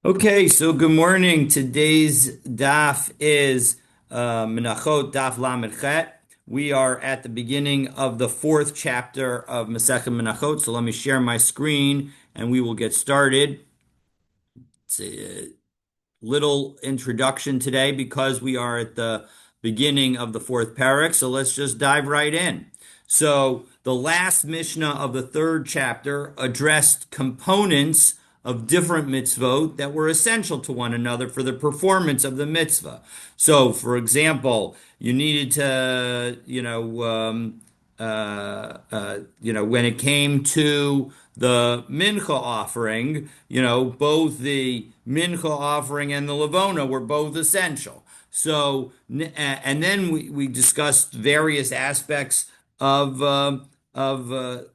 Okay, so good morning. Today's daf is Menachot daf Lamed Chet. We are at the beginning of the fourth chapter of Masechet Menachot. So let me share my screen and we will get started. It's a little introduction today because we are at the beginning of the fourth parak. So let's just dive right in. So the last Mishnah of the third chapter addressed components of different mitzvot that were essential to one another for the performance of the mitzvah. So, for example, you needed to, when it came to the mincha offering, both the mincha offering and the levona were both essential. So, and then we discussed various aspects of Hilchos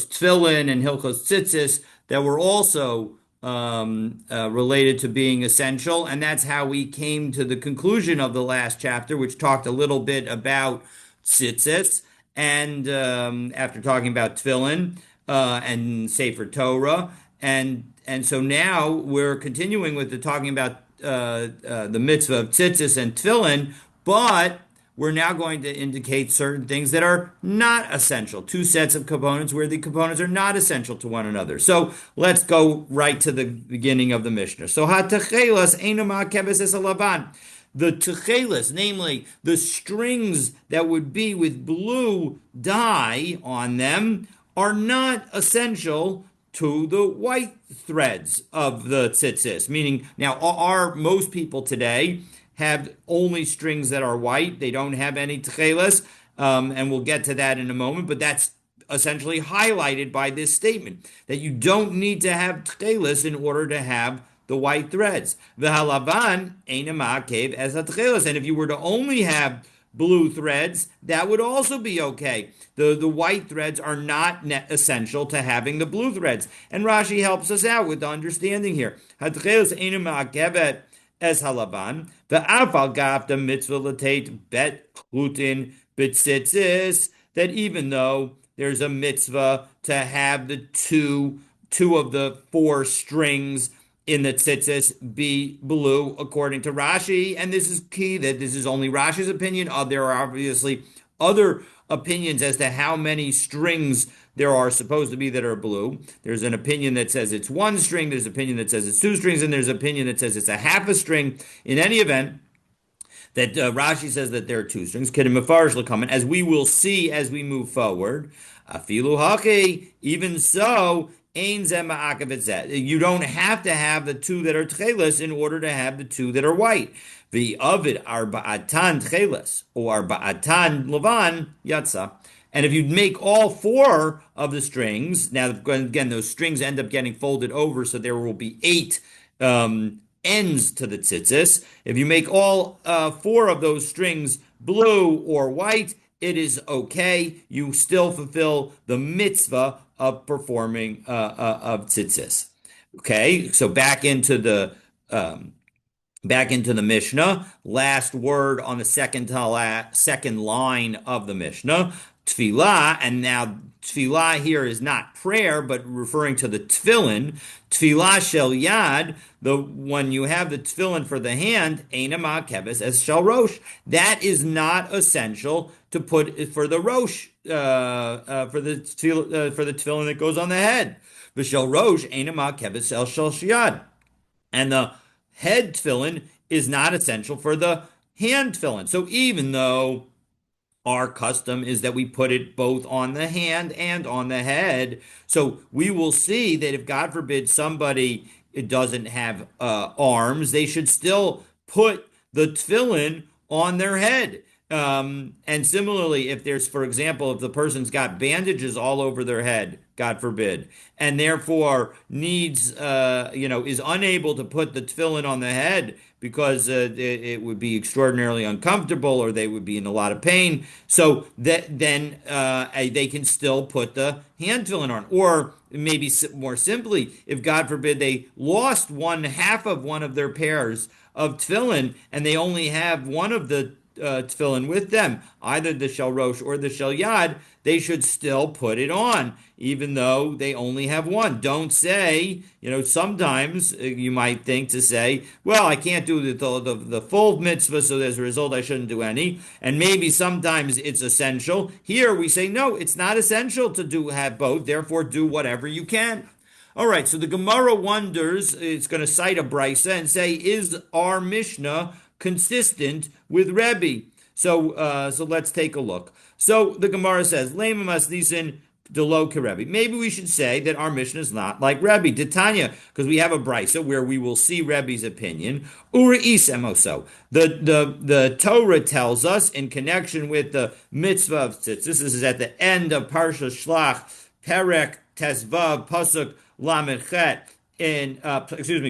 Tefillin and Hilchos Tzitzis that were also related to being essential, and that's how we came to the conclusion of the last chapter, which talked a little bit about tzitzis, and after talking about tefillin and Sefer Torah, and so now we're continuing with the talking about the mitzvah of tzitzis and tefillin, but we're now going to indicate certain things that are not essential. Two sets of components where the components are not essential to one another. So let's go right to the beginning of the Mishnah. So ha-techelas einama keves es alavan. The techelas, namely the strings that would be with blue dye on them, are not essential to the white threads of the tzitzis. Meaning, now are most people today have only strings that are white. They don't have any tchelas, and we'll get to that in a moment. But that's essentially highlighted by this statement that you don't need to have tchelas in order to have the white threads. V'halavan einama kev as tchelas, and if you were to only have blue threads, that would also be okay. The white threads are not essential to having the blue threads. And Rashi helps us out with the understanding here. Hatchelas einama kevet as halavan, the afal gaf the mitzvah latate bet chutin bitzitzis, that even though there's a mitzvah to have the two of the four strings in the tzitzis be blue, according to Rashi, and this is key that this is only Rashi's opinion. There are obviously other opinions as to how many strings there are supposed to be that are blue. There's an opinion that says it's one string, there's an opinion that says it's two strings, and there's an opinion that says it's a half a string. In any event, that Rashi says that there are two strings, Kedim Mefarish L'kamen, as we will see as we move forward. Afilu Haki, even so, Ein Zeh you don't have to have the two that are tchelis in order to have the two that are white. The Avid Arba'atan tchelis or Arba'atan Levan Yatsa. And if you make all four of the strings, now again, those strings end up getting folded over, so there will be eight ends to the tzitzis. If you make all four of those strings blue or white, it is okay. You still fulfill the mitzvah of performing of tzitzis. Okay, so back into the Mishnah. Last word on the second line of the Mishnah. Tefillah, and now tefillah here is not prayer, but referring to the tefillin. Tefillah shel yad, when you have the tefillin for the hand, einama keves es shel rosh. That is not essential to put for the rosh, for the tefillin that goes on the head. V'shel rosh einama keves es shel shiad, and the head tefillin is not essential for the hand tefillin. So even though our custom is that we put it both on the hand and on the head, so we will see that if, God forbid, somebody doesn't have arms, they should still put the tefillin on their head. And similarly, if there's, for example, if the person's got bandages all over their head, God forbid, and therefore needs, is unable to put the tefillin on the head because it would be extraordinarily uncomfortable or they would be in a lot of pain, so that then they can still put the hand tefillin on. Or maybe more simply, if, God forbid, they lost one half of one of their pairs of tefillin and they only have one of the tefillin with them, either the shel rosh or the shel yad, they should still put it on, even though they only have one. Don't say, sometimes you might think to say, well, I can't do the full mitzvah, so as a result, I shouldn't do any. And maybe sometimes it's essential. Here we say, no, it's not essential to have both. Therefore, do whatever you can. All right, so the Gemara wonders, it's going to cite a brisa and say, is our Mishnah consistent with Rebbe? So let's take a look. So the Gemara says, Lema masnisin delo Rebbe. Maybe we should say that our Mishnah is not like Rebbe. Titania, because we have a brisa where we will see Rebbe's opinion. Uri'is emoso. The Torah tells us in connection with the mitzvah of tzitzis. This is at the end of Parsha Shlach, Perek Tesvav Pasuk Lamechet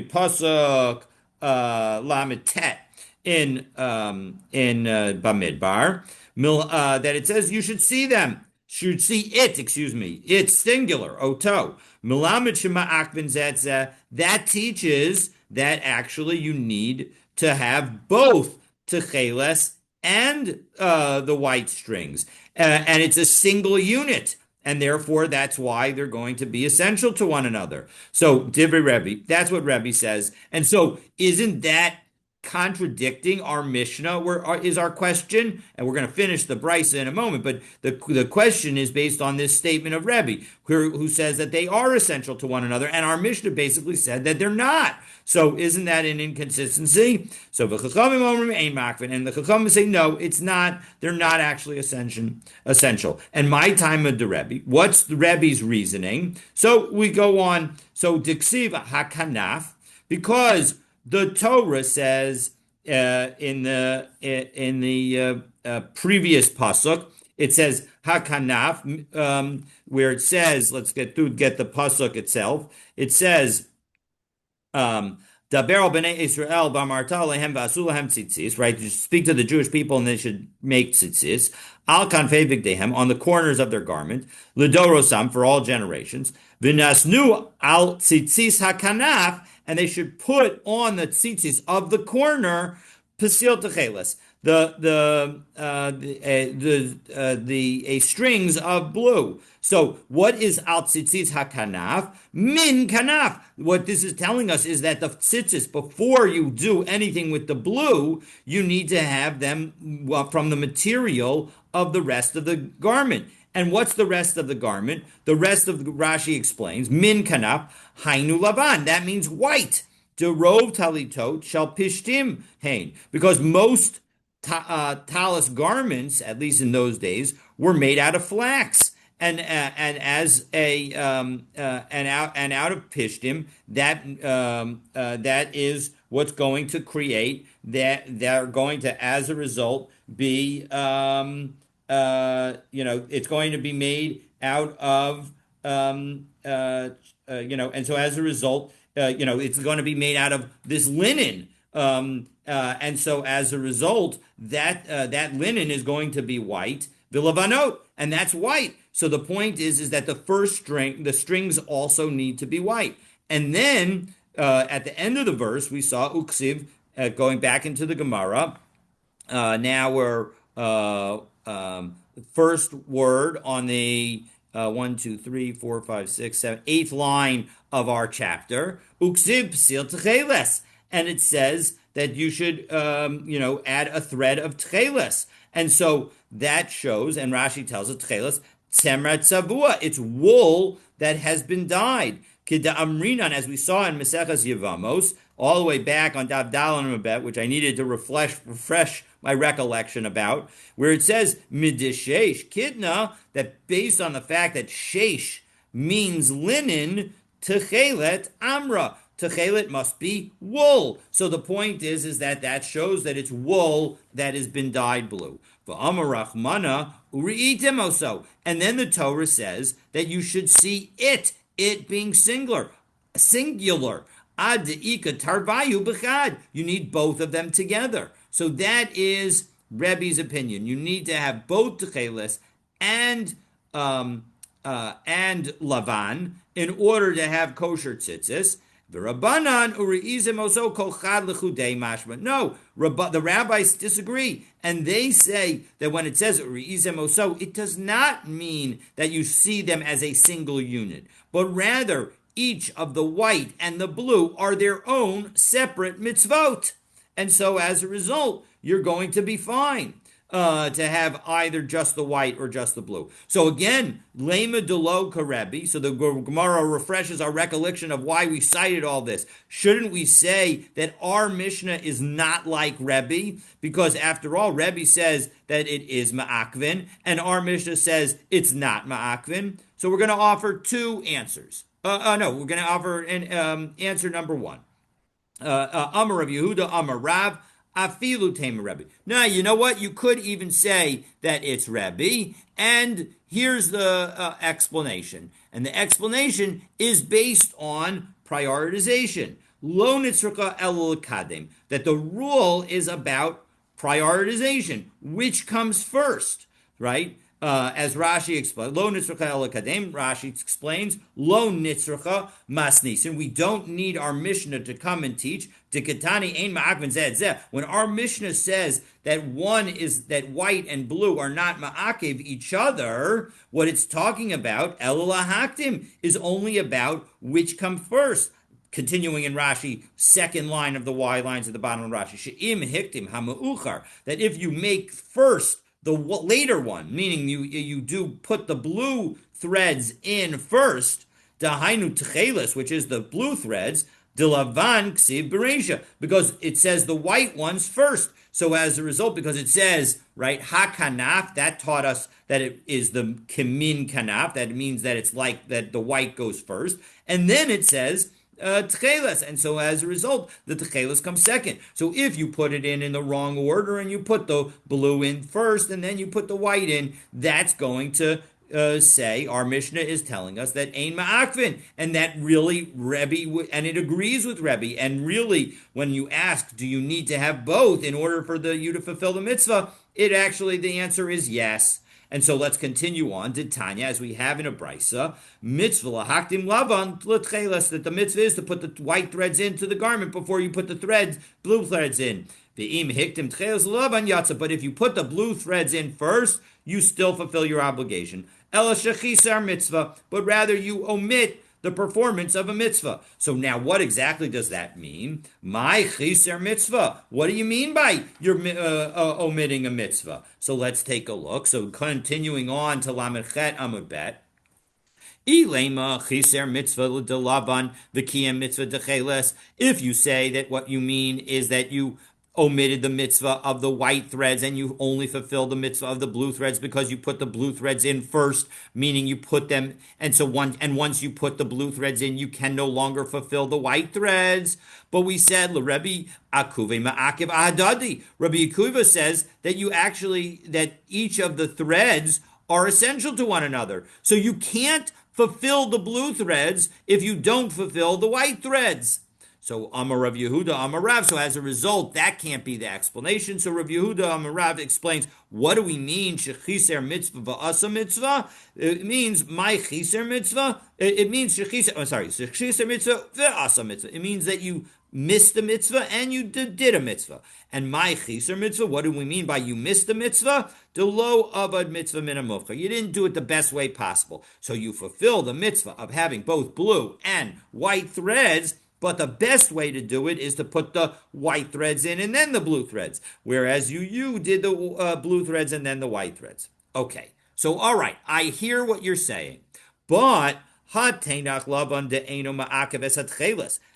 Pasuk Lametet in Bamidbar, that it says you should see them, should see it. It's singular. Oto Milamed Shema Akvin Zetze. That teaches that actually you need to have both Techeles and the white strings, and it's a single unit. And therefore, that's why they're going to be essential to one another. So, Divrei Rebbe, that's what Rebbe says. And so, isn't that contradicting our Mishnah? Is our question, and we're going to finish the brisa in a moment, but the question is based on this statement of Rebbe, who says that they are essential to one another, and our Mishnah basically said that they're not. So isn't that an inconsistency? So the Chachamim and the Chachamim say no, it's not. They're not actually essential. And my time of the Rebbe, what's the Rebbe's reasoning? So we go on. So Diksiv Hakanaf, because the Torah says in the previous pasuk, it says Hakanaf, where it says, let's get the pasuk itself. It says, Daber al b'nei Israel b'amarta lehem v'asu lehem tzitzis, right? You speak to the Jewish people and they should make tzitzis. Al kanfei bigdehem, on the corners of their garment. L'dorosam, for all generations. V'nasnu al tzitzis hakanaf, and they should put on the tzitzis of the corner pasil techeles, the strings of blue. So what is al tzitzis hakanaf? Min kanaf. What this is telling us is that the tzitzis, before you do anything with the blue, you need to have them from the material of the rest of the garment. And what's the rest of the garment? The rest of Rashi explains, min kanaf, hainu lavan. That means white. Derov talitot shall pishtim hein. Because most talis garments, at least in those days, were made out of flax. And as a and out of pishtim, that is what's going to create that they're going to, as a result, be it's going to be made out of and so as a result, it's going to be made out of this linen. And so as a result, that linen is going to be white, vilavanot, and that's white. So the point is that the strings also need to be white. And then at the end of the verse, we saw uksiv, going back into the Gemara. Now we're first word on the 1, 2, 3, 4, 5, 6, 7, 8th line of our chapter. Uksiv psil techeles. And it says that you should, add a thread of tcheles. And so that shows, and Rashi tells us, tcheles, tzemra tzavua. It's wool that has been dyed. Kida amrinan, as we saw in Maseches Yevamos, all the way back on Daf Daled Amud Bet, which I needed to refresh my recollection about, where it says midishesh kidna, that based on the fact that shesh means linen, techelet amra. Techelet must be wool. So the point is that shows that it's wool that has been dyed blue. V'amarachmana uri'itim oso. And then the Torah says that you should see it being singular. Ad de'ika tarvayu b'chad. You need both of them together. So that is Rebbe's opinion. You need to have both techeles and lavan in order to have kosher tzitzis. The Rabbanan uriizim oso kol chad lechudei mashma. No, the rabbis disagree, and they say that when it says uriizim oso, it does not mean that you see them as a single unit, but rather each of the white and the blue are their own separate mitzvot. And so as a result, you're going to be fine to have either just the white or just the blue. So again, lema delo karebi. So the Gemara refreshes our recollection of why we cited all this. Shouldn't we say that our Mishnah is not like Rebbe? Because after all, Rebbe says that it is ma'akvin, and our Mishnah says it's not ma'akvin. So we're going to offer two answers. No, we're going to offer an answer number one. Amar Rav Yehuda, Amar Rav, Afilu Tamer Rebbe. Now, you know what? You could even say that it's Rebbe, and here's the explanation. And the explanation is based on prioritization. Lo nitzraka el kadem. That the rule is about prioritization. Which comes first, right? As Rashi explains, lo nitzracha el kadem. Rashi explains, lo nitzracha masnisin. We don't need our Mishnah to come and teach. Dekatani ein ma'akvin zeh zeh. When our Mishnah says that one is that white and blue are not ma'akev each other, what it's talking about, el lahaktim, is only about which come first. Continuing in Rashi, second line of the Y lines at the bottom of Rashi, she'im hiktim hama'uchar, that if you make first the later one, meaning you do put the blue threads in first, dahainu tcheles, which is the blue threads, dilavan ksiv bereisha, because it says the white ones first. So as a result, because it says, right, ha-kanaf, that taught us that it is the kimin kanaf, that means that it's like that the white goes first. And then it says, tcheles, and so as a result, the tcheles comes second. So if you put it in the wrong order and you put the blue in first and then you put the white in, that's going to say our Mishnah is telling us that ein ma'akvin, and that really Rebbe, and it agrees with Rebbe. And really, when you ask, do you need to have both in order for you to fulfill the mitzvah? It actually, the answer is yes. And so let's continue on to Tanya, as we have in a brisa, mitzvah lahaktim lavan l'tcheles, that the mitzvah is to put the white threads into the garment before you put the blue threads in. Ve'im hiktim tcheles lavan yatsa, but if you put the blue threads in first, you still fulfill your obligation. Ela shechisar mitzvah, but rather you omit the performance of a mitzvah. So now what exactly does that mean? My chiser mitzvah. What do you mean by you're omitting a mitzvah? So let's take a look. So continuing on to Lamed Chet Amud Bet. Ilema chiser mitzvah l'delavan v'kiyem mitzvah decheles. If you say that what you mean is that you omitted the mitzvah of the white threads and you only fulfill the mitzvah of the blue threads because you put the blue threads in first, meaning you put them, and so once you put the blue threads in, you can no longer fulfill the white threads. But we said, Rabbi Akuve ma'akiv ahadadi. Rabbi Akuva says that each of the threads are essential to one another. So you can't fulfill the blue threads if you don't fulfill the white threads. So Amar Rav Yehuda, Amar Rav. So as a result, that can't be the explanation. So Rav Yehuda, Amar Rav explains, what do we mean, shechiser mitzvah va'asa mitzvah? It means my chiser mitzvah. It means shechiser mitzvah va'asa mitzvah. It means that you missed the mitzvah and you did a mitzvah. And my chiser mitzvah, what do we mean by you missed the mitzvah? The lo avad mitzvah min hamufcha. You didn't do it the best way possible. So you fulfill the mitzvah of having both blue and white threads, but the best way to do it is to put the white threads in and then the blue threads. Whereas you did the blue threads and then the white threads. Okay, so all right, I hear what you're saying. But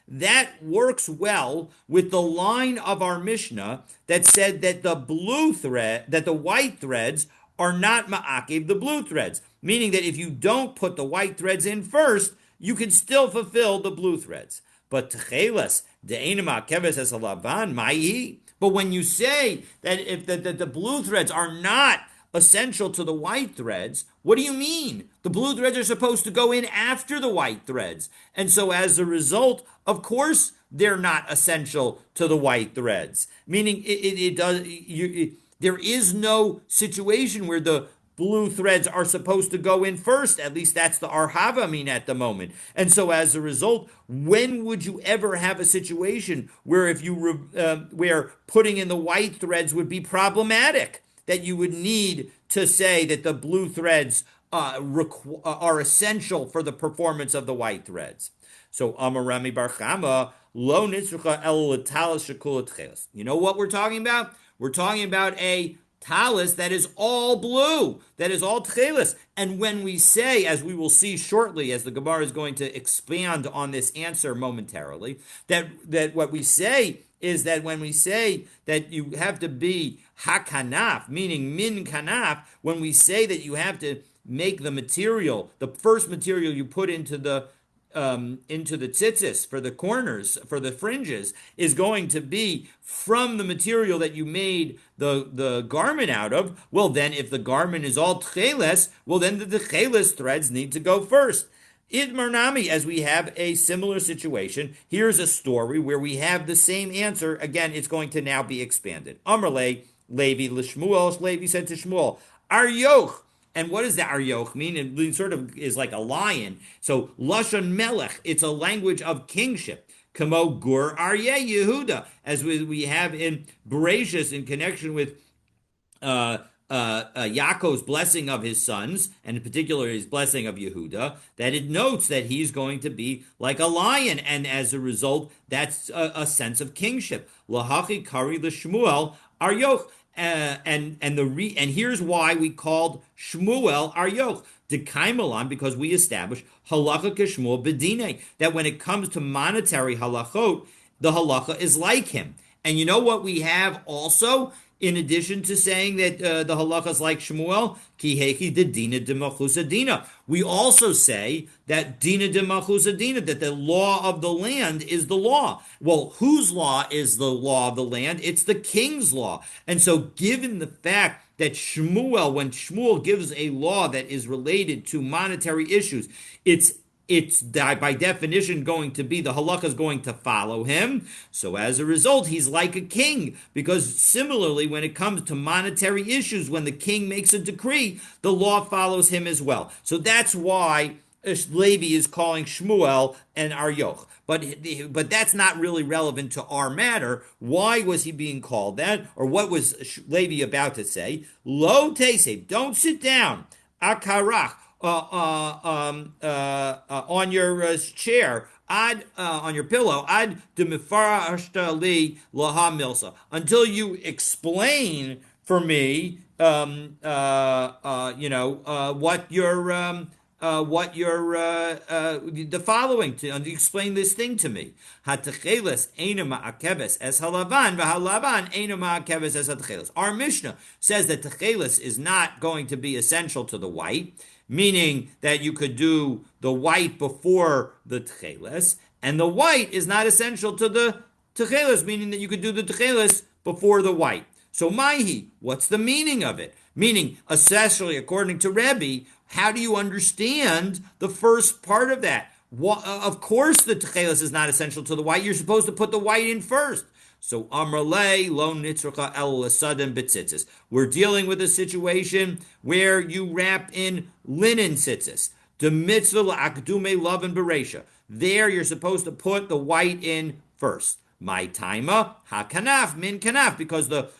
that works well with the line of our Mishnah that said that the white threads are not ma'akev the blue threads. Meaning that if you don't put the white threads in first, you can still fulfill the blue threads. But tcheles de'enema keves es alavan ma'hi. But when you say that if the blue threads are not essential to the white threads, what do you mean? The blue threads are supposed to go in after the white threads, and so as a result, of course, they're not essential to the white threads. Meaning, there is no situation where the blue threads are supposed to go in first. At least that's the arhava mean at the moment. And so as a result, when would you ever have a situation where if you where putting in the white threads would be problematic? That you would need to say that the blue threads are essential for the performance of the white threads. So Amarami Bar Chama lo nitzrucha el talis shekula tcheles. You know what we're talking about? We're talking about a talis that is all blue, that is all tcheles. And when we say, as we will see shortly, as the Gemara is going to expand on this answer momentarily, that what we say is that when we say that you have to be hakanaf, meaning min kanaf, when we say that you have to make the material, the first material you put into the tzitzis for the corners, for the fringes, is going to be from the material that you made the garment out of. Well, then if the garment is all tcheles, well, then the tcheles threads need to go first. Idmarnami, as we have a similar situation, here's a story where we have the same answer. Again, it's going to now be expanded. Amrle, Levi l'Shmuel, Levi said to Shmuel, Aryoch. And what does the Aryoch mean? It sort of is like a lion. So, Lashon Melech, it's a language of kingship. Kamo Gur Aryeh Yehuda, as we have in Bereshis in connection with Yaakov's blessing of his sons, and in particular his blessing of Yehuda, that it notes that he's going to be like a lion, and as a result, that's a sense of kingship. Lahachi Kari l'Shmuel Aryoch. And here's why we called Shmuel Aryoch. Dekaimalan, because we established halacha k'Shmuel b'dinei, that when it comes to monetary halachot, the halacha is like him. And you know what we have also, in addition to saying that the halacha is like Shmuel, ki hechi de dina de machusadina. We also say that dina de machusadina, that the law of the land is the law. Well, whose law is the law of the land? It's the king's law. And so given the fact that Shmuel, when Shmuel gives a law that is related to monetary issues, it's by definition going to be, the halakha is going to follow him. So as a result, he's like a king, because similarly, when it comes to monetary issues, when the king makes a decree, the law follows him as well. So that's why Levi is calling Shmuel an Aryoch. But that's not really relevant to our matter. Why was he being called that? Or what was Levi about to say? Lo teise, don't sit down. Akarach. On your chair, on your pillow, ad demifara ashtali laha milsa, until you explain for me, the following, to explain this thing to me. Hatecheles eina ma'akeves es halavan, v'halavan eina ma'akeves es hatecheles. Our Mishnah says that techeles is not going to be essential to the white, meaning that you could do the white before the techeles, and the white is not essential to the techeles, meaning that you could do the techeles before the white. So Maihi, what's the meaning of it? Meaning, especially according to Rebbe, how do you understand the first part of that? Of course the techeles is not essential to the white. You're supposed to put the white in first. So Amrle lo nitzrucha el lasadim b'tzitzis. We're dealing with a situation where you wrap in linen tzitzis. The mitzvah la'akdume lavan bereisha. There you're supposed to put the white in first. My taima hakanaf min kanaf, because the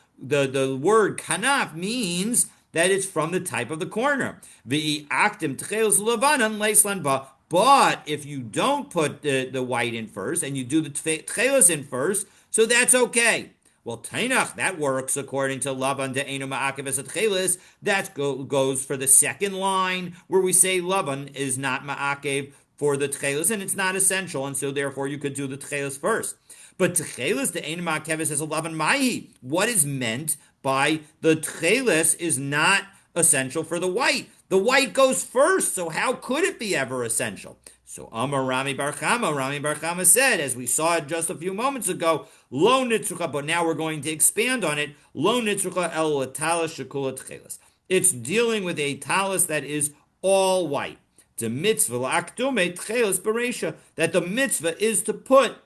word kanaf means that it's from the type of the corner. V'akdim tcheles levanan leislan ba. But if you don't put the white in first and you do the tcheles in first, so that's okay. Well, Tainach, that works according to Laban de Eino Ma'akeves at Cheles. That goes for the second line where we say Laban is not Ma'akev for the Tcheles, and it's not essential, and so therefore you could do the Tcheles first. But Tcheles de Eino Ma'akeves as a Laban Mahi. What is meant by the Tcheles is not essential for the white. The white goes first, so how could it be ever essential? So Amar Rami Bar Chama said, as we saw it just a few moments ago, Lo nitzrucha, but now we're going to expand on it, Lo nitzrucha el talis shekula tcheles. It's dealing with a talis that is all white. The mitzvah la'akdume tcheles bereisha, that the mitzvah is to put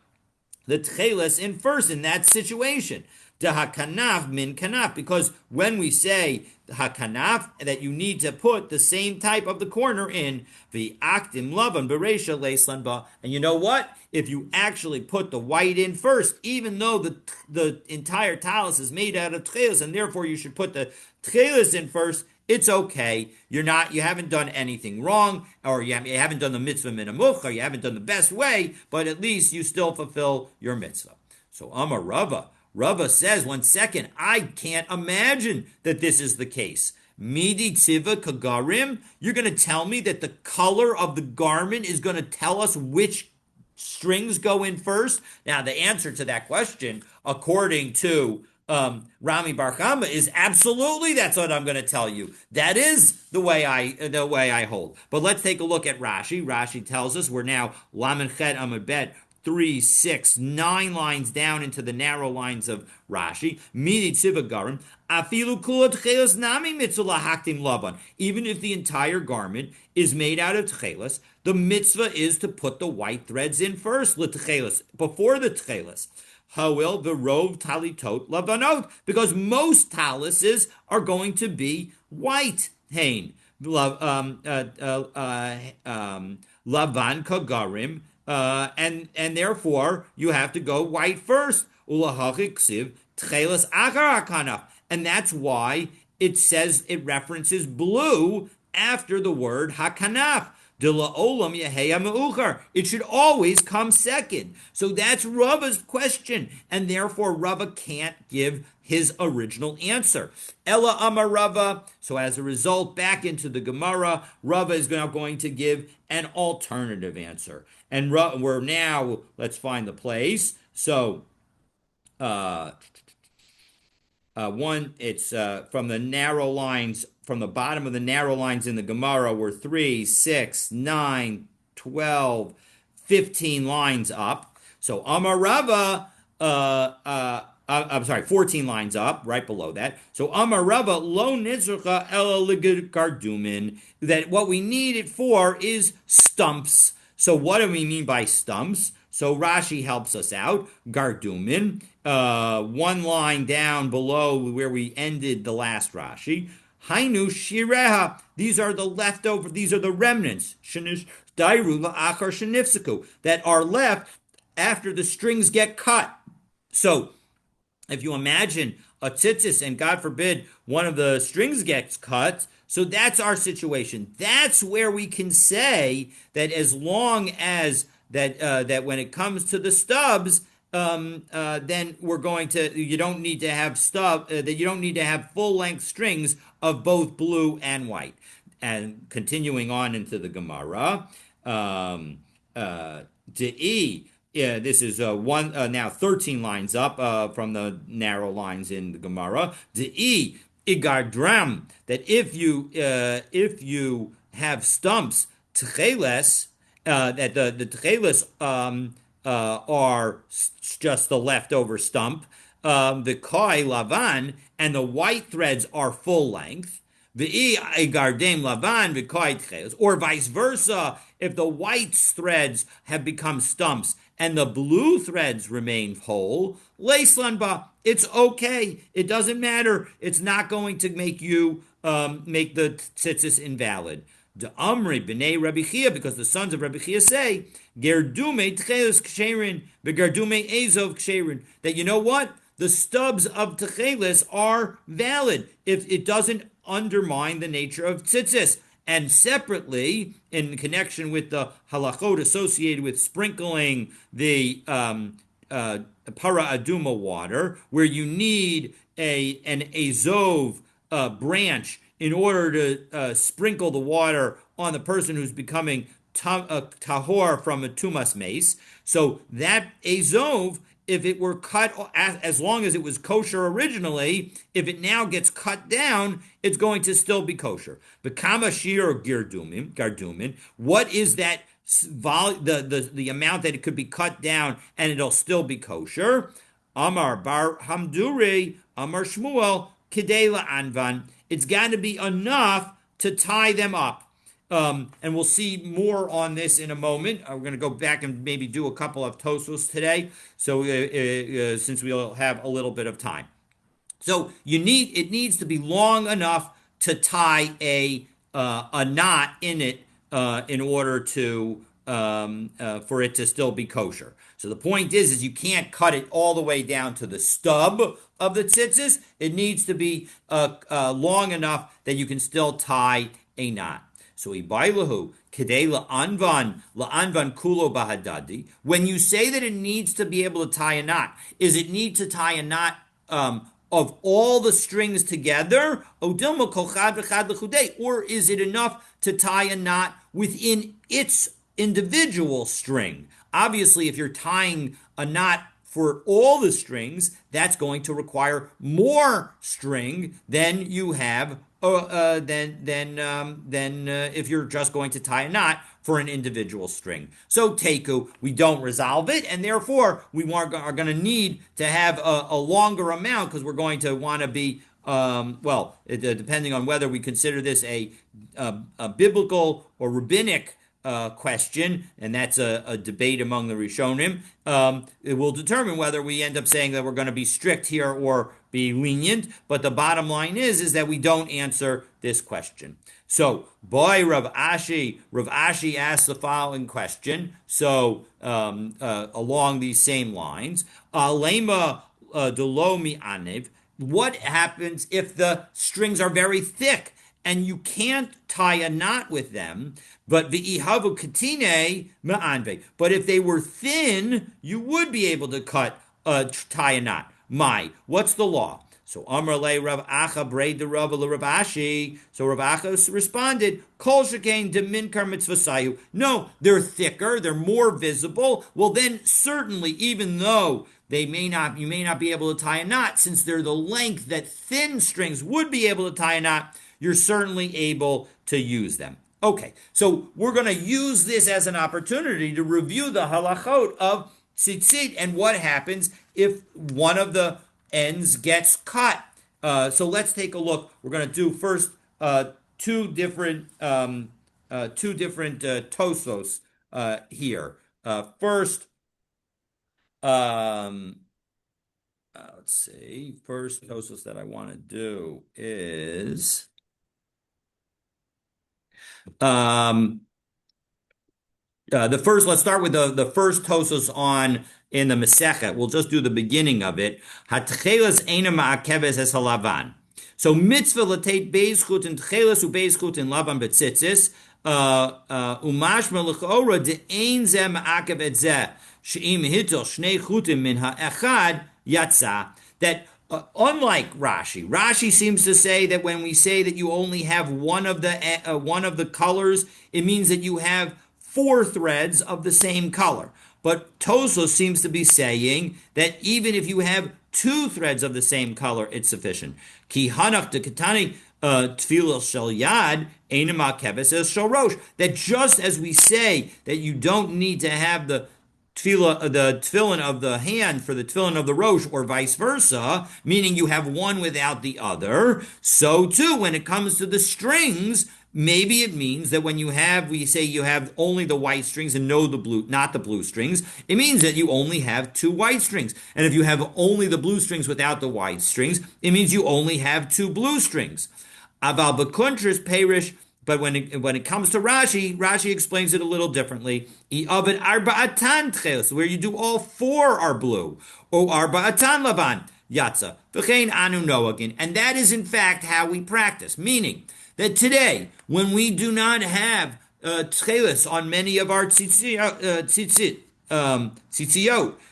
the tcheles in first in that situation. The hakanaf min kanaf, because when we say hakanaf, that you need to put the same type of the corner in the aktim lavan beresha leislan ba. And you know what? If you actually put the white in first, even though the entire talus is made out of tchelis, and therefore you should put the tchelis in first, it's okay. You haven't done anything wrong, or you haven't done the mitzvah minamuch, or you haven't done the best way, but at least you still fulfill your mitzvah. So Amar Rava. Rava says, 1 second, I can't imagine that this is the case. Midi tziva kagarim, you're going to tell me that the color of the garment is going to tell us which strings go in first? Now, the answer to that question, according to Rami Bar Chama, is absolutely that's what I'm going to tell you. That is the way I hold. But let's take a look at Rashi. Rashi tells us we're now Lamed Chet Amud Bet 3, 6, 9 lines down into the narrow lines of Rashi. Midi tziva garim afilu kula tchelas nami mitzvah haktim laban. Even if the entire garment is made out of tchelas, the mitzvah is to put the white threads in first, l'tchelas, before the tchelas. Hawil v'rov talitot lavanot, because most talises are going to be white. Hain lavan kagarim. And therefore you have to go white first. And that's why it says it references blue after the word hakanaf. It should always come second. So that's Rava's question, and therefore Rava can't give his original answer. Ella Amar Rava. So as a result, back into the Gemara, Rava is now going to give an alternative answer. And we're now, let's find the place. So, it's from the narrow lines, from the bottom of the narrow lines in the Gemara, were 3, 6, 9, 12, 15 lines up. So, Amar Rava, I'm sorry, 14 lines up, right below that. So Amar Rava lo nitzrucha ela gardumin, that what we need it for is stumps. So what do we mean by stumps? So Rashi helps us out. Gardumin, 1 line down below where we ended the last Rashi. Hainu shireha. These are the leftover. These are the remnants. Shenish dairu la'achar shenifsiku, that are left after the strings get cut. So if you imagine a tzitzis and God forbid one of the strings gets cut, so that's our situation. That's where we can say that as long as that when it comes to the stubs, then we're going to, you don't need to have that you don't need to have full length strings of both blue and white. And continuing on into the Gemara, De'i. Yeah, this is now 13 lines up from the narrow lines in the Gemara. De'i igardram, that if you have stumps tcheles, that the tcheles are just the leftover stump, the koi lavan, and the white threads are full length. Or vice versa, if the white threads have become stumps and the blue threads remain whole, it's okay. It doesn't matter. It's not going to make you make the tzitzis invalid. The Amri b'nei Rabbi Chia, because the sons of Rabbi Chia say, Gerdume tchelis ksherin, begerdume ezov ksherin, that you know what? The stubs of tchelis are valid if it doesn't undermine the nature of tzitzis. And separately, in connection with the halachot associated with sprinkling the para aduma water, where you need an azov branch in order to sprinkle the water on the person who's becoming tahor from a tumas mace. So that azov, if it were cut, as long as it was kosher originally, if it now gets cut down, it's going to still be kosher. Bekama shir gardumin, what is that the amount that it could be cut down and it'll still be kosher? Amar bar hamduri, Amar Shmuel, kedela anvan. It's got to be enough to tie them up. And we'll see more on this in a moment. We're going to go back and maybe do a couple of tosos today, so since we'll have a little bit of time. So it needs to be long enough to tie a knot in it in order to for it to still be kosher. So the point is you can't cut it all the way down to the stub of the tzitzis. It needs to be long enough that you can still tie a knot. So ibailahu kedei la'anvan kulo bahadadi. When you say that it needs to be able to tie a knot, is it need to tie a knot of all the strings together, or is it enough to tie a knot within its individual string? Obviously, if you're tying a knot for all the strings, that's going to require more string than you have than if you're just going to tie a knot for an individual string. So teku, we don't resolve it, and therefore we are going to need to have a longer amount because we're going to want to be depending on whether we consider this a biblical or rabbinic question, and that's a debate among the Rishonim. It will determine whether we end up saying that we're going to be strict here or be lenient. But the bottom line is that we don't answer this question. So, Rav Ashi asks the following question. So, along these same lines, Alema Dolomi Anev. What happens if the strings are very thick and you can't tie a knot with them? But v'ihavu katine ma'anve. But if they were thin, you would be able to tie a knot. What's the law? So Amar le Rav Acha braid the Rav Rav Ashi. So Rav Acha responded, Kol shekain deminkar mitzvasayu. No, they're thicker, they're more visible. Well, then certainly, even though you may not be able to tie a knot, since they're the length that thin strings would be able to tie a knot, you're certainly able to use them. Okay, so we're going to use this as an opportunity to review the halachot of tzitzit and what happens if one of the ends gets cut. So let's take a look. We're going to do first two different tosos here. First, let's see. First tosos that I want to do is. Let's start with the first tosos in the Masechet. We'll just do the beginning of it. Hatchelas eina ma'akeves es halavan. So mitzvah latate beizchut and tchelas ubeizchut in lavan betzitzis umashma l'chora de'ein ze ma'akev et ze she'im hitel shnei chutim min ha'echad yatsa. That unlike Rashi seems to say that when we say that you only have one of the colors, it means that you have 4 threads of the same color. But Tosos seems to be saying that even if you have 2 threads of the same color, it's sufficient. Ki hanach de katani tefillah shel yad einama keves es shel rosh. That just as we say that you don't need to have the tefillin of the hand for the tefillin of the rosh, or vice versa, meaning you have one without the other, so too when it comes to the strings, maybe it means that when we say you have only the white strings and not the blue strings, it means that you only have 2 white strings. And if you have only the blue strings without the white strings, it means you only have 2 blue strings. Aval b'kuntris perish. But when it comes to Rashi explains it a little differently. Where you do all 4 are blue. O arba'atan lavan yatsa. V'chein anu noagin. And that is in fact how we practice. Meaning that today, when we do not have tchelis on many of our tzitzit,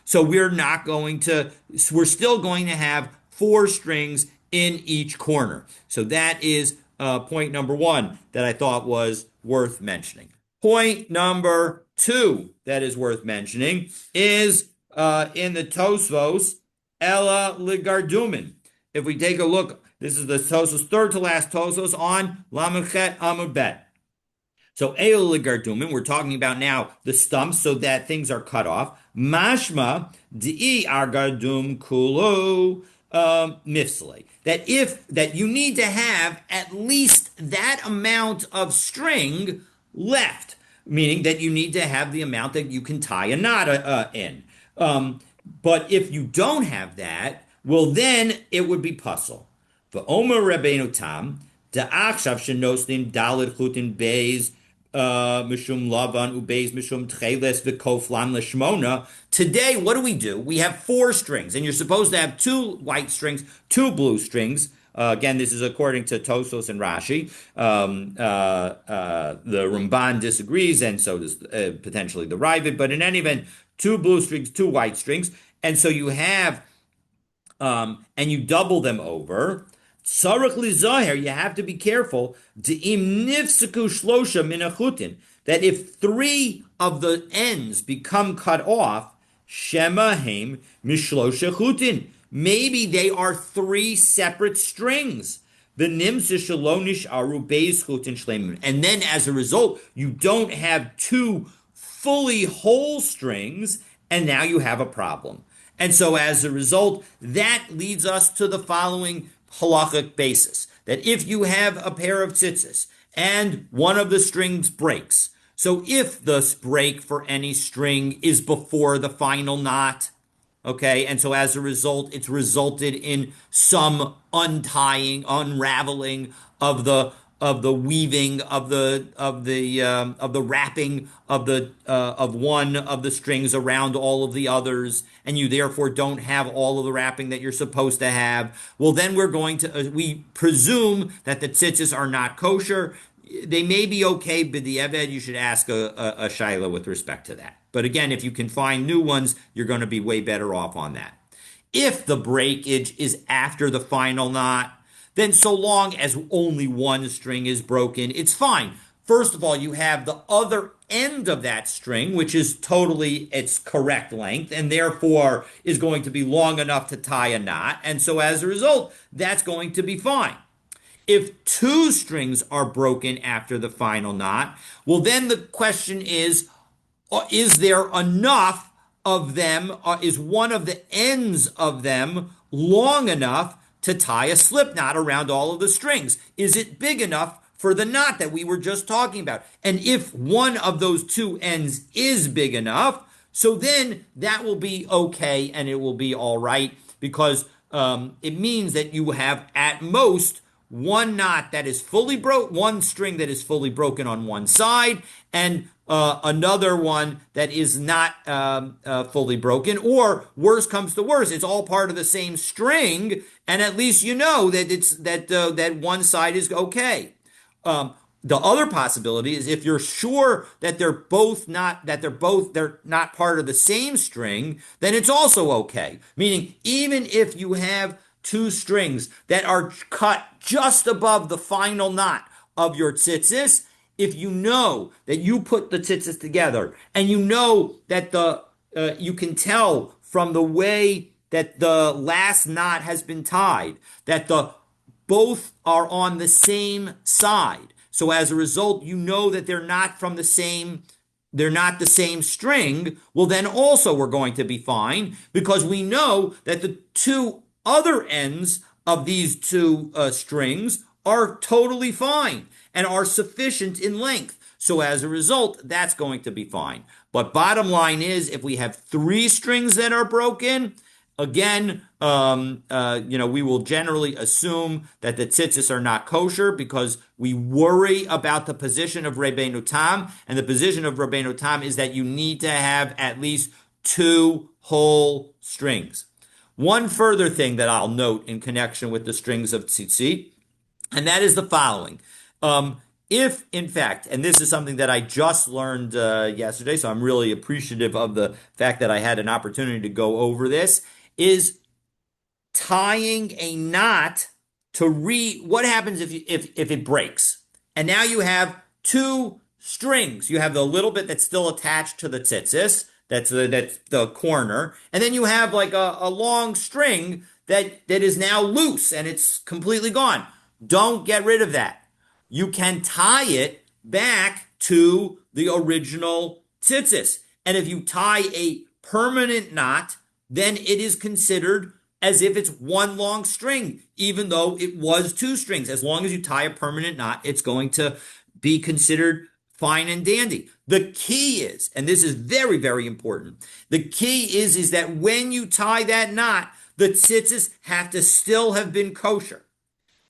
so we're still going to have 4 strings in each corner. So that is point number 1 that I thought was worth mentioning. Point number 2 that is worth mentioning is in the Tosfos, Ella Ligardumin. If we take a look, this is the Tosfos, third to last Tosfos on Lamachet Amud Bet. So Ella Ligardumin, we're talking about now the stumps so that things are cut off. Mashma Di Argardum Kulu. mifsle. That you need to have at least that amount of string left, meaning that you need to have the amount that you can tie a knot in. But if you don't have that, well, then it would be puzzle. V'omer Rabbeinu Tam, da'achshav shenosnin daled chutin beis mishum lavan ubeis mishum tcheles v'koflan l'shmona. Today, what do? We have four strings, and you're supposed to have two white strings, two blue strings. Again, this is according to Tosos and Rashi. The Ramban disagrees, and so does potentially the Ravid. But in any event, two blue strings, two white strings, and so you have, and you double them over. Tzarich lizaher, you have to be careful. De'im nifsaku shlosha minachutin, that if three of the ends become cut off, shema heim mishlosha chutin. Maybe they are three separate strings. The nimsa shalonish aru beis chutin shleimun. And then as a result, you don't have two fully whole strings, and now you have a problem. And so as a result, that leads us to the following halachic basis, that if you have a pair of tzitzis and one of the strings breaks, so if the break for any string is before the final knot, okay, and so as a result, it's resulted in some untying, unraveling of the weaving of the wrapping of one of the strings around all of the others, and you therefore don't have all of the wrapping that you're supposed to have. Well, then we presume that the tzitzis are not kosher. They may be okay, but the eved, you should ask a shaila with respect to that. But again, if you can find new ones, you're going to be way better off on that. If the breakage is after the final knot, then so long as only one string is broken, it's fine. First of all, you have the other end of that string, which is totally its correct length, and therefore is going to be long enough to tie a knot. And so as a result, that's going to be fine. If two strings are broken after the final knot, well, then the question is there enough of them? Is one of the ends of them long enough to tie a slip knot around all of the strings? Is it big enough for the knot that we were just talking about? And if one of those two ends is big enough, so then that will be okay and it will be all right, because it means that you have at most one knot that is fully one string that is fully broken on one side, and another one that is not fully broken, or worse comes to worse, it's all part of the same string, and at least you know that it's that one side is okay. The other possibility is if you're sure that they're not part of the same string, then it's also okay. Meaning, even if you have two strings that are cut just above the final knot of your tzitzis, if you know that you put the tzitzis together and you know that you can tell from the way that the last knot has been tied that both are on the same side. So as a result, you know that they're not the same string. Well, then also we're going to be fine, because we know that the two other ends of these two strings are totally fine and are sufficient in length. So as a result, that's going to be fine. But bottom line is, if we have three strings that are broken, again, we will generally assume that the tzitzis are not kosher, because we worry about the position of Rabbeinu Tam, and the position of Rabbeinu Tam is that you need to have at least two whole strings. One further thing that I'll note in connection with the strings of tzitzit, and that is the following. If, in fact, and this is something that I just learned yesterday, so I'm really appreciative of the fact that I had an opportunity to go over this, is tying a knot to what happens if it breaks? And now you have two strings. You have the little bit that's still attached to the tzitzis, that's the corner, and then you have like a long string that is now loose and it's completely gone. Don't get rid of that. You can tie it back to the original tzitzis. And if you tie a permanent knot, then it is considered as if it's one long string, even though it was two strings. As long as you tie a permanent knot, it's going to be considered fine and dandy. The key is, and this is very, very important, the key is that when you tie that knot, the tzitzis have to still have been kosher.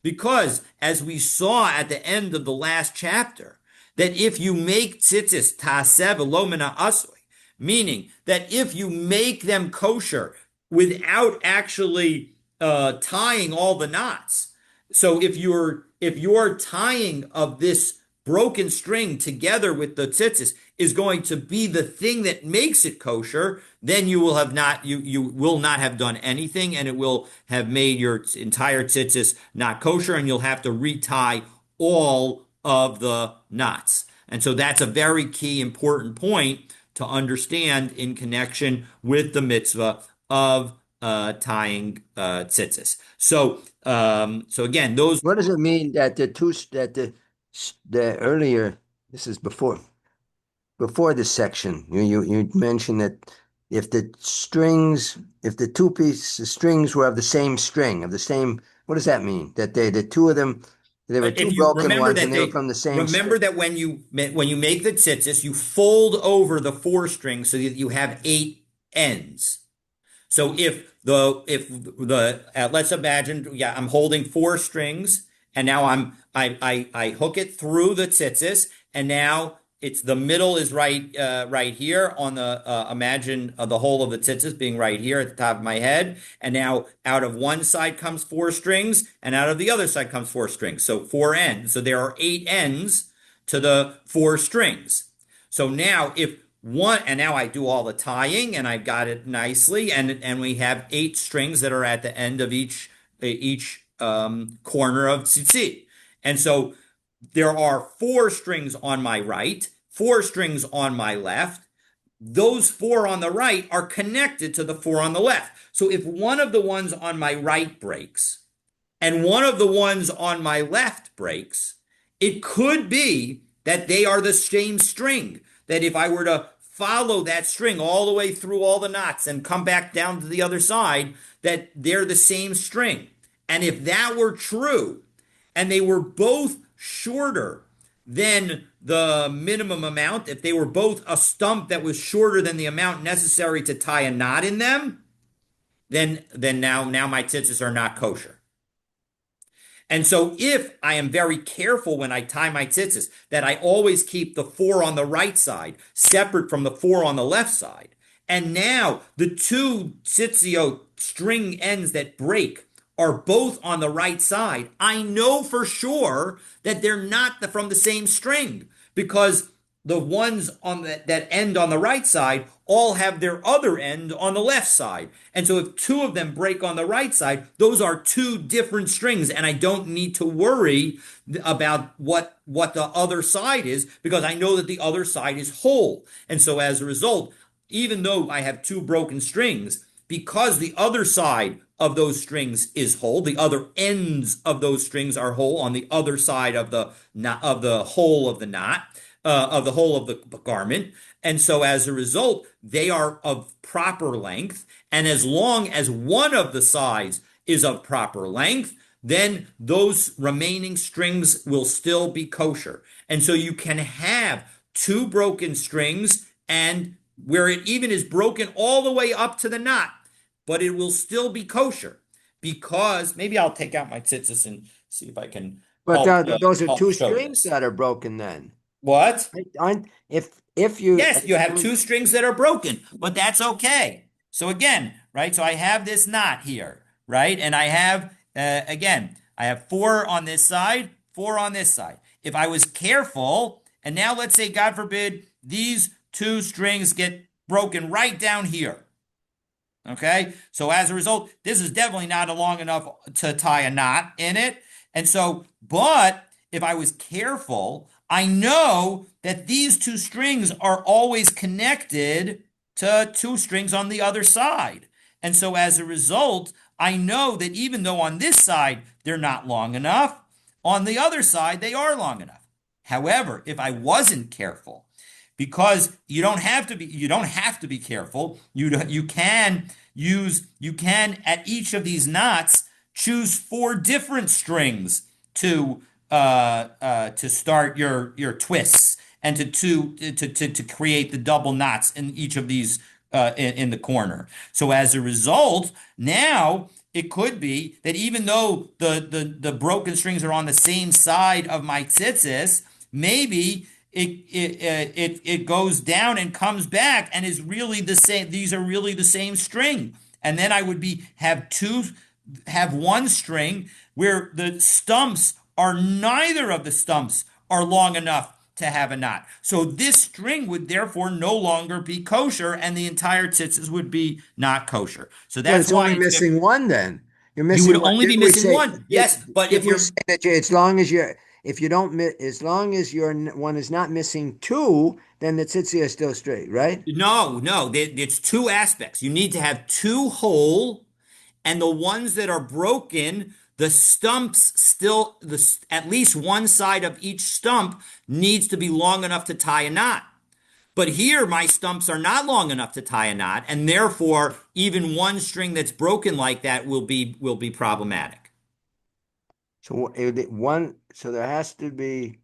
Because, as we saw at the end of the last chapter, that if you make tzitzis ta'aseh v'lo min ha'asui, meaning that if you make them kosher without actually tying all the knots, so if your tying of this broken string together with the tzitzis is going to be the thing that makes it kosher, then you will not have done anything, and it will have made your entire tzitzis not kosher, and you'll have to retie all of the knots. And so that's a very key important point to understand in connection with the mitzvah of tying tzitzis. So again, those. What does it mean that the earlier, this is before this section, you mentioned that if the two pieces of strings were of the same string, what does that mean? That the two of them, there were two broken ones and they were from the same string. Remember that when you make the tzitzis, you fold over the four strings so that you have 8 ends. So let's imagine, I'm holding 4 strings, and now I hook it through the tzitzis, and now the middle is right here on the imagine the whole of the tzitzis being right here at the top of my head, and now out of one side comes 4 strings, and out of the other side comes 4 strings, so 4 ends. So there are 8 ends to the 4 strings. So now and now I do all the tying, and I've got it nicely, and we have 8 strings that are at the end of each corner of tzitzit. And so there are 4 strings on my right, 4 strings on my left. Those 4 on the right are connected to the 4 on the left. So if one of the ones on my right breaks and one of the ones on my left breaks, it could be that they are the same string. That if I were to follow that string all the way through all the knots and come back down to the other side, that they're the same string. And if that were true, and they were both shorter than the minimum amount, if they were both a stump that was shorter than the amount necessary to tie a knot in them, then now my tzitzis are not kosher. And so if I am very careful when I tie my tzitzis, that I always keep the 4 on the right side separate from the 4 on the left side, and now the 2 tzitzio string ends that break are both on the right side, I know for sure that they're not from the same string, because the ones on that end on the right side all have their other end on the left side. And so if 2 of them break on the right side, those are 2 different strings, and I don't need to worry about what the other side is, because I know that the other side is whole. And so as a result, even though I have 2 broken strings, because the other side of those strings is whole, the other ends of those strings are whole on the other side of the whole of the knot, of the whole of the garment. And so as a result, they are of proper length. And as long as one of the sides is of proper length, then those remaining strings will still be kosher. And so you can have 2 broken strings, and where it even is broken all the way up to the knot, but it will still be kosher, because maybe I'll take out my tzitzis and see if I can. But those are 2 strings that are broken then. What? If you Yes, you have 2 strings that are broken, but that's okay. So again, right? So I have this knot here, right? And I have again, I have 4 on this side, 4 on this side. If I was careful, and now let's say, God forbid, these 2 strings get broken right down here. Okay, so as a result, this is definitely not long enough to tie a knot in it. And so, but if I was careful, I know that these 2 strings are always connected to 2 strings on the other side. And so as a result, I know that even though on this side they're not long enough, on the other side they are long enough. However, if I wasn't careful, because you don't have to be careful. You can at each of these knots choose four different strings to to start your twists and to create the double knots in each of these in the corner. So as a result, now it could be that even though the broken strings are on the same side of my tzitzis, maybe it goes down and comes back and is really the same. These are really the same string, and then I would be have one string where the stumps are neither of the stumps are long enough to have a knot. So this string would therefore no longer be kosher, and the entire tzitzis would be not kosher. So But that's it's why only it's missing one then. You're you missing would one. only be Didn't we missing say, one. Yes, but if didn't we you're say that as long as you're, if you don't miss, as long as your one is not missing two, then the tzitzit is still straight, right? no, no, it's two aspects. You need to have two whole, and the ones that are broken, the stumps still, at least one side of each stump needs to be long enough to tie a knot. But here, my stumps are not long enough to tie a knot, and therefore, even one string that's broken like that will be problematic. So one, so there has to be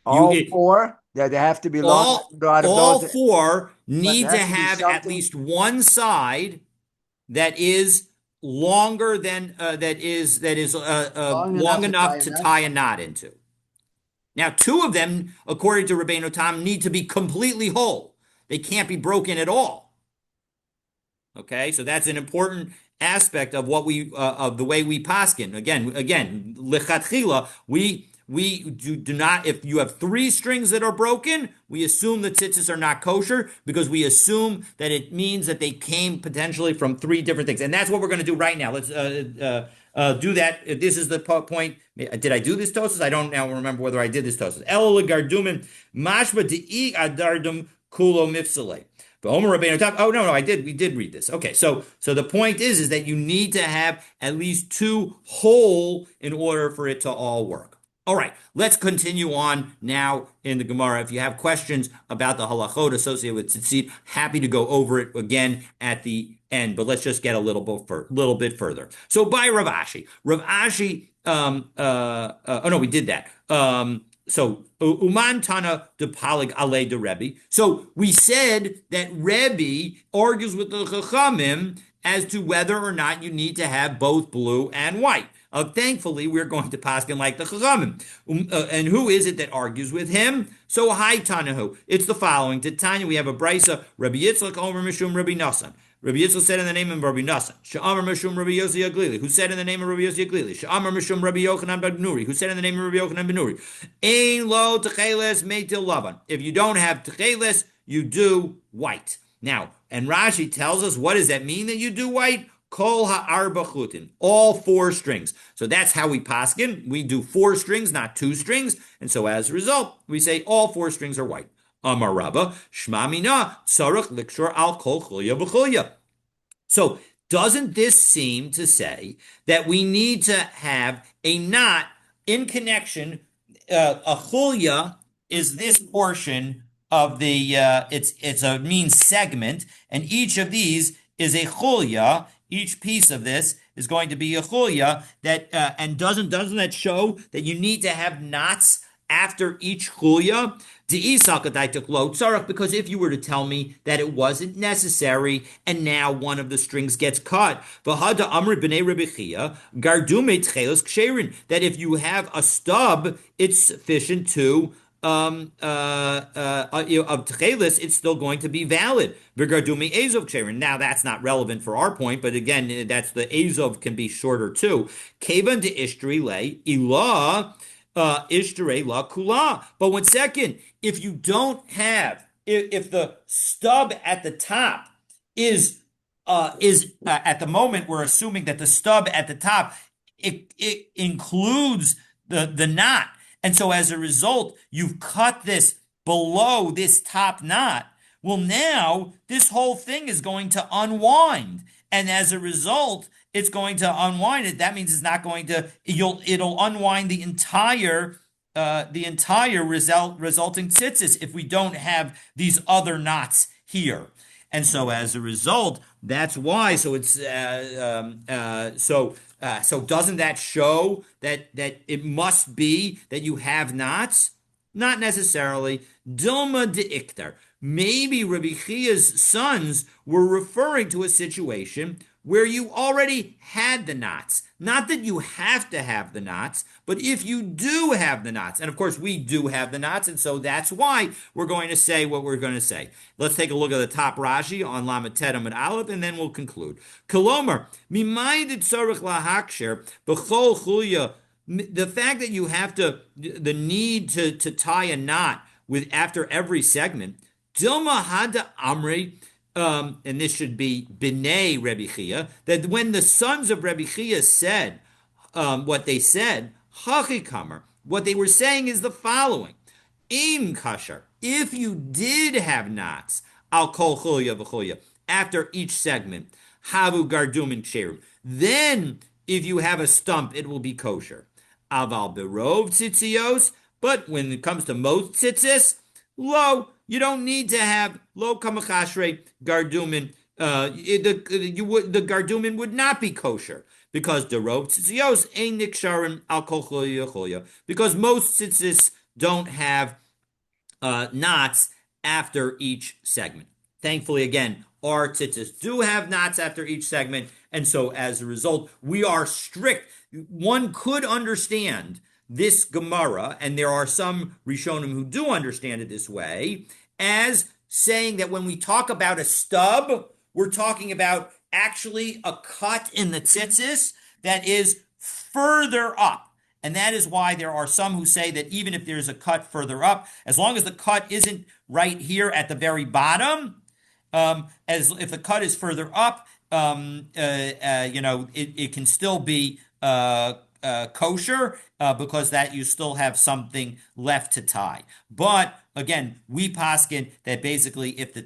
You all four. There have to be long enough all to go out of all those, four but need there to has to be have at something. least one side that is longer than that is Long long enough to tie enough a to knot? tie a knot into. Now, two of them, according to Rabbeinu Tam, need to be completely whole. They can't be broken at all. Okay, so that's an important aspect of what we of the way we paskin. Again, lichatchila, we do not. If you have three strings that are broken, we assume the tzitzis are not kosher because we assume that it means that they came potentially from three different things, and that's what we're going to do right now. Let's do that. This is the point. Did I do this tosis? I don't now remember whether I did this tosis. El gardumin mashma de'i adardum kulo mifsale. But Omer Rabbeinu Tam. Oh no, I did. We did read this. Okay, so the point is that you need to have at least two whole in order for it to all work. All right, let's continue on now in the Gemara. If you have questions about the halachot associated with tzitzit, happy to go over it again at the end. But let's just get a little bit further. So by Rav Ashi, oh no, we did that. So Uman Tana de Palig Ale de Rebbe. So we said that Rebbe argues with the Chachamim as to whether or not you need to have both blue and white. Thankfully, we're going to paskin like the Chachamim. And who is it that argues with him? So hi Tanahu. It's the following. To Tanya, we have a brisa. Rabbi Yitzchak Omer Mishum Rabbi Nassan. Rabbi Yitzchak said in the name of Rabbi Nassan. Sha'amar Mishum Rabbi Yossi Aglili. Who said in the name of Rabbi Yossi Aglili. Sha'amar Mishum Rabbi Yochanan ben Nuri. Who said in the name of Rabbi Yochanan ben Nuri. Ein lo techeles meitil lavan. If you don't have techeles, you do white. Now, and Rashi tells us, what does that mean that you do white? Kol ha'arba chutin, all four strings. So that's how we paskin. We do four strings, not two strings. And so as a result, we say all four strings are white. Amar Rabba, Shma mina, tzarech likshor al kol chulya b'chulya. So doesn't this seem to say that we need to have a knot in connection? A chulya is this portion of the it's a mean segment, and each of these is a chulya. Each piece of this is going to be a chulya that and doesn't that show that you need to have knots after each chulya? Because if you were to tell me that it wasn't necessary and now one of the strings gets cut, that if you have a stub, it's sufficient to of Tchelis, it's still going to be valid. Now that's not relevant for our point, but again, that's the Azov can be shorter too. Kevan de Ishtri le ilah Ishtere la kula. But one second, if you don't have, if the stub at the top is at the moment we're assuming that the stub at the top it includes the knot, and so as a result you've cut this below this top knot. Well, now this whole thing is going to unwind, and as a result, it's going to unwind it. That means it's not going to. It'll unwind the entire the entire resulting tzitzis if we don't have these other knots here. And so as a result, that's why. So it's so doesn't that show that it must be that you have knots? Not necessarily. Dilma de Iktar. Maybe Rabbi Chia's sons were referring to a situation where you already had the knots. Not that you have to have the knots, but if you do have the knots, and of course we do have the knots, and so that's why we're going to say what we're going to say. Let's take a look at the top Rashi on Lamed Tedem and Aleph, and then we'll conclude. Kolomer, mimayid tzorich lahaksher b'chol chulya. The fact that you have the need to tie a knot with after every segment. Dilma hada amri, and this should be B'nai Rebbe Chia, that when the sons of Rebbe Chia said what they said, Hachikamer, what they were saying is the following: Im kasher, if you did have knots, al kol chulya v'chulya, after each segment, havu gardum and ksherim, then if you have a stump, it will be kosher. Aval berov tzitzios, but when it comes to most tzitzis, lo, you don't need to have lo kamachashre gardumin. The gardumin would not be kosher because the robe tzitzios ain't niksharim al kol chulya, because most tzitzis don't have knots after each segment. Thankfully, again, our tzitzis do have knots after each segment, and so as a result, we are strict. One could understand this Gemara, and there are some Rishonim who do understand it this way, as saying that when we talk about a stub, we're talking about actually a cut in the tzitzis that is further up. And that is why there are some who say that even if there's a cut further up, as long as the cut isn't right here at the very bottom, as if the cut is further up, it can still be kosher because that you still have something left to tie. But again, we paskin that basically if the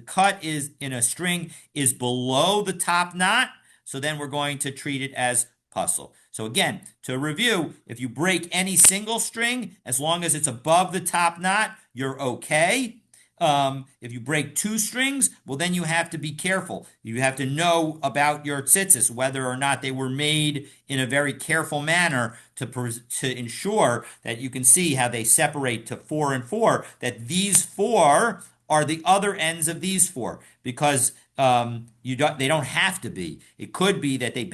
cut is in a string is below the top knot, so then we're going to treat it as puzzle. So again, to review, if you break any single string, as long as it's above the top knot, you're okay. If you break two strings, well, then you have to be careful. You have to know about your tzitzis, whether or not they were made in a very careful manner to ensure that you can see how they separate to 4 and 4, that these 4 are the other ends of these 4, because they don't have to be. It could be that they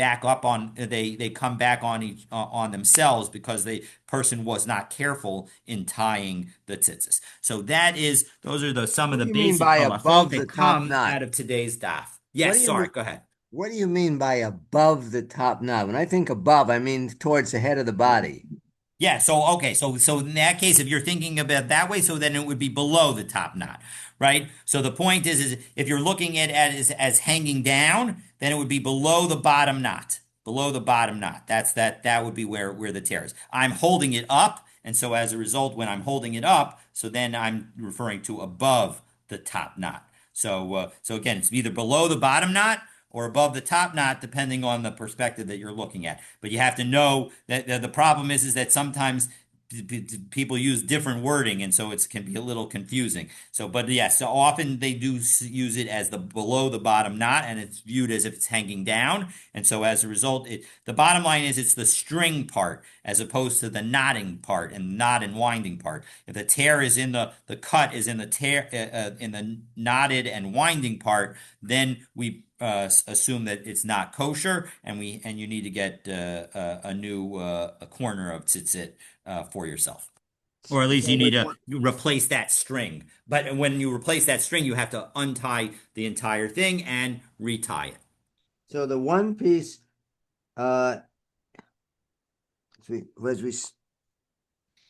come back on themselves because the person was not careful in tying the tzitzis. So those are some of What the do you mean basic by halachot above the that top come knot? out of today's daf. What do Yes, you sorry, mean? go ahead. What do you mean by above the top knot? When I think above, I mean towards the head of the body. Yeah, so okay, so in that case, if you're thinking about it that way, so then it would be below the top knot, right? So the point is if you're looking at it as hanging down, then it would be below the bottom knot. Below the bottom knot. That would be where the tear is. I'm holding it up, and so as a result, when I'm holding it up, so then I'm referring to above the top knot. So again, it's either below the bottom knot or above the top knot, depending on the perspective that you're looking at. But you have to know that the problem is that sometimes people use different wording, and so it can be a little confusing. So, but yes, so often they do use it as the below the bottom knot, and it's viewed as if it's hanging down. And so, as a result, the bottom line is it's the string part as opposed to the knotting part and knot and winding part. If the tear is in the cut is in the tear in the knotted and winding part, then we assume that it's not kosher, and you need to get a new a corner of tzitzit for yourself, or at least So you need with to one, replace that string. But when you replace that string, you have to untie the entire thing and retie it. so the one piece, uh, as we,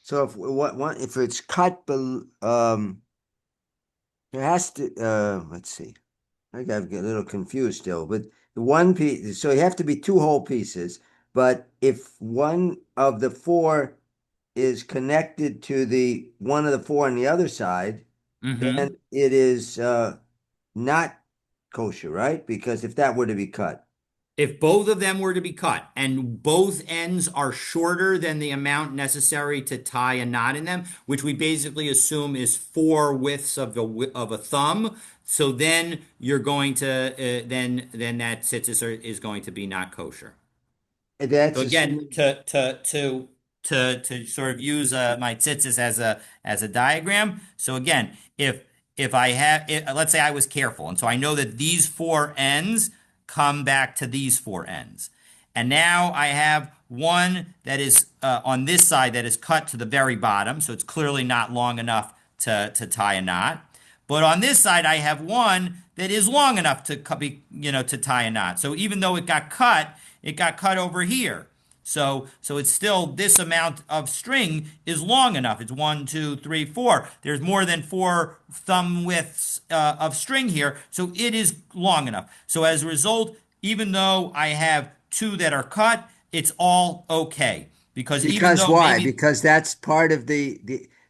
so if what one if it's cut, it has to. Let's see. I got a little confused still, but the one piece. So you have to be two whole pieces. But if one of the 4 is connected to the one of the 4 on the other side, then Mm-hmm. it is not kosher, right? Because if that were to be cut. If both of them were to be cut and both ends are shorter than the amount necessary to tie a knot in them, which we basically assume is four widths of a thumb, so then you're going to then that tzitzis is going to be not kosher. So That's again, assuming. to sort of use my tzitzis as a diagram. So again, if I have, let's say I was careful, and so I know that these four ends come back to these four ends, and now I have one that is on this side that is cut to the very bottom, so it's clearly not long enough to tie a knot. But on this side, I have one that is long enough to to tie a knot. So even though it got cut over here. So it's still this amount of string is long enough. It's one, two, three, four. There's more than four thumb widths of string here, so it is long enough. So as a result, even though I have two that are cut, it's all okay. Because even Because though why? maybe Because that's part of the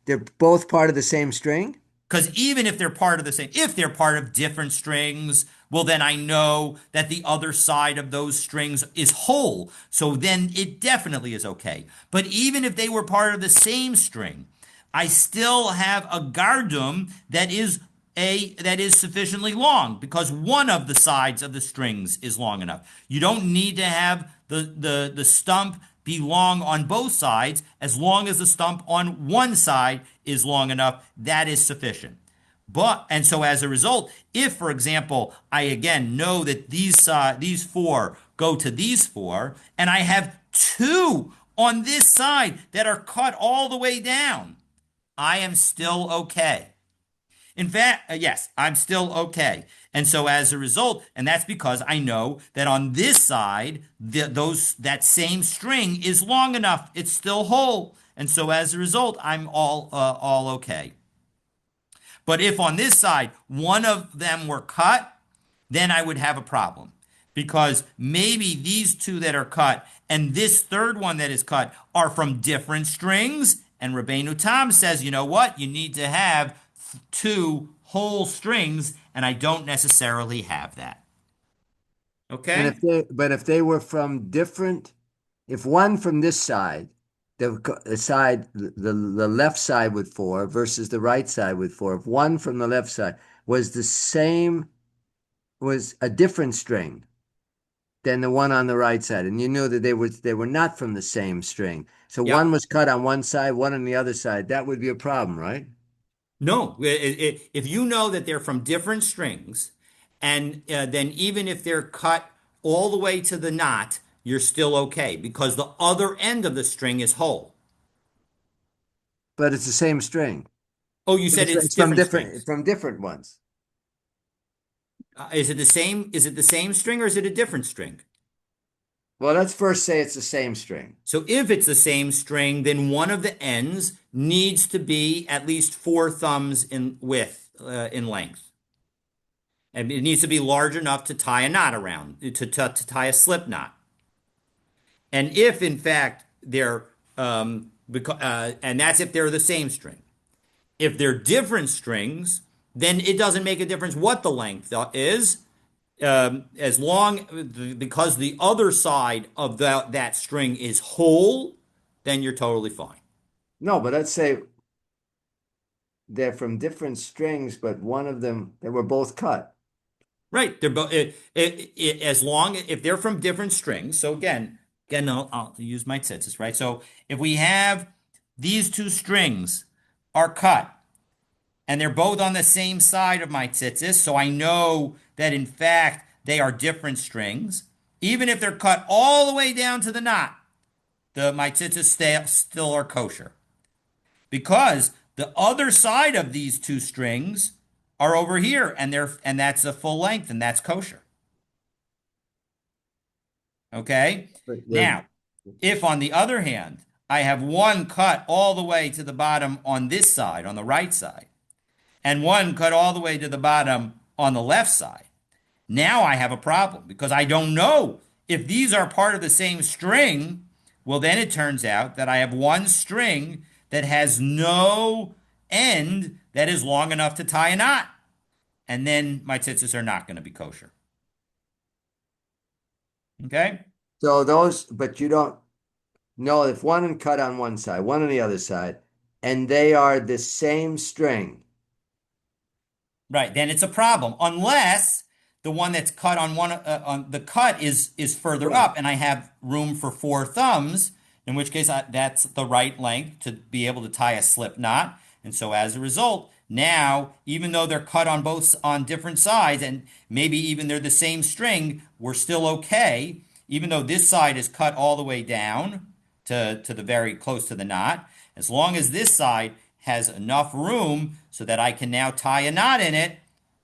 they're both part of the same string. Because even if they're part of the same, if they're part of different strings, well, then I know that the other side of those strings is whole. So then it definitely is okay. But even if they were part of the same string, I still have a gardum that is sufficiently long because one of the sides of the strings is long enough. You don't need to have the stump be long on both sides. As long as the stump on one side is long enough, that is sufficient. And so as a result, if for example I again know that these four go to these four, and I have two on this side that are cut all the way down, I am still okay. In fact, yes, I'm still okay. And so as a result, and that's because I know that on this side, that same string is long enough. It's still whole. And so as a result, I'm all okay. But if on this side one of them were cut, then I would have a problem because maybe these two that are cut and this third one that is cut are from different strings. And Rabbeinu Tam says, you know what? You need to have two whole strings, and I don't necessarily have that. And Okay? if they were from different, if one from this side, the side, the left side with four versus the right side with four, if one from the left side was the same, was a different string than the one on the right side, and you knew that they were not from the same string. So one Yep. was cut on one side, one on the other side. That would be a problem, right? No, if you know that they're from different strings, and then even if they're cut all the way to the knot, you're still okay because the other end of the string is whole. But it's the same string. Oh, you But said it's, it's it's from different different strings. from different ones. Is it the same? Is it the same string or is it a different string? Well, let's first say it's the same string. So if it's the same string, then one of the ends needs to be at least four thumbs in width, in length. And it needs to be large enough to tie a knot around, to tie a slip knot. And if in fact they're, and that's if they're the same string. If they're different strings, then it doesn't make a difference what the length is, as long because the other side of that string is whole, then you're totally fine. No, but let's say they're from different strings, but one of them they were both cut. Right. They're both as long if they're from different strings. So again, I'll use my tzitzis, right? So if we have these two strings are cut and they're both on the same side of my tzitzis, so I know that in fact they are different strings. Even if they're cut all the way down to the knot, the my tzitzis still are kosher because the other side of these two strings are over here, and that's a full length, and that's kosher. Okay. But they're Now, if on the other hand, I have one cut all the way to the bottom on this side, on the right side, and one cut all the way to the bottom on the left side, now I have a problem because I don't know if these are part of the same string. Well, then it turns out that I have one string that has no end that is long enough to tie a knot. And then my tzitzis are not going to be kosher. Okay? So those, but you don't know if one cut on one side, one on the other side, and they are the same string. Right, then it's a problem unless the one that's cut on one on the cut is further Right. up and I have room for four thumbs, in which case that's the right length to be able to tie a slip knot. And so as a result, now even though they're cut on both on different sides and maybe even they're the same string, we're still okay, even though this side is cut all the way down to the very close to the knot. As long as this side has enough room so that I can now tie a knot in it,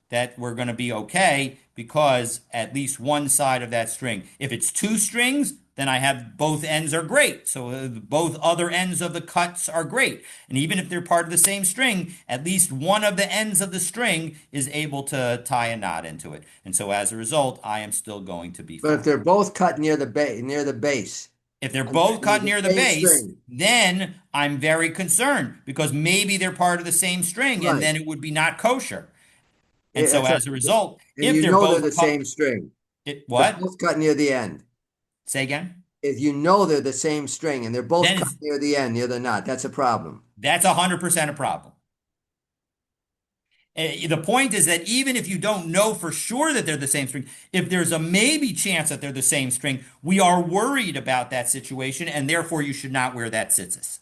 that we're going to be okay because at least one side of that string. If it's two strings, then I have both ends are great. So both other ends of the cuts are great. And even if they're part of the same string, at least one of the ends of the string is able to tie a knot into it. And so as a result, I am still going to be But if fine. they're both cut near the base, If they're and both they're cut the near the same base, string, then I'm very concerned because maybe they're part of the same string and right? then it would be not kosher. And so That's right. as a result, And if you they're know they're both the cut, same string. They're what? both cut near the end. Say again? If you know they're the same string and they're both Then cut near the end, near the knot, that's a problem. that's 100% a problem. The point is that even if you don't know for sure that they're the same string, if there's a maybe chance that they're the same string, we are worried about that situation, and therefore you should not wear that tzitzis.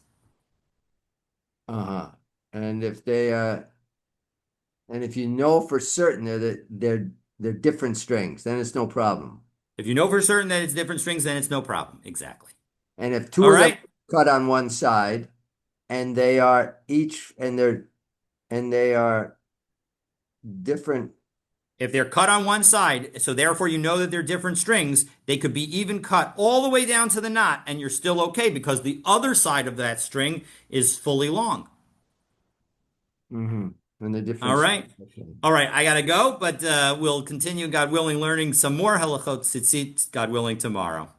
Uh-huh. And if they and if you know for certain they're different strings, then it's no problem. If you know for certain that it's different strings, then it's no problem. Exactly. And if All two of them right. cut on one side and they are each and they are different. If they're cut on one side, so therefore you know that they're different strings, they could be even cut all the way down to the knot, and you're still okay because the other side of that string is fully long. Mm-hmm. And the All difference. right. Okay. All right. I got to go, but we'll continue, God willing, learning some more halachot tzitzit, God willing, tomorrow.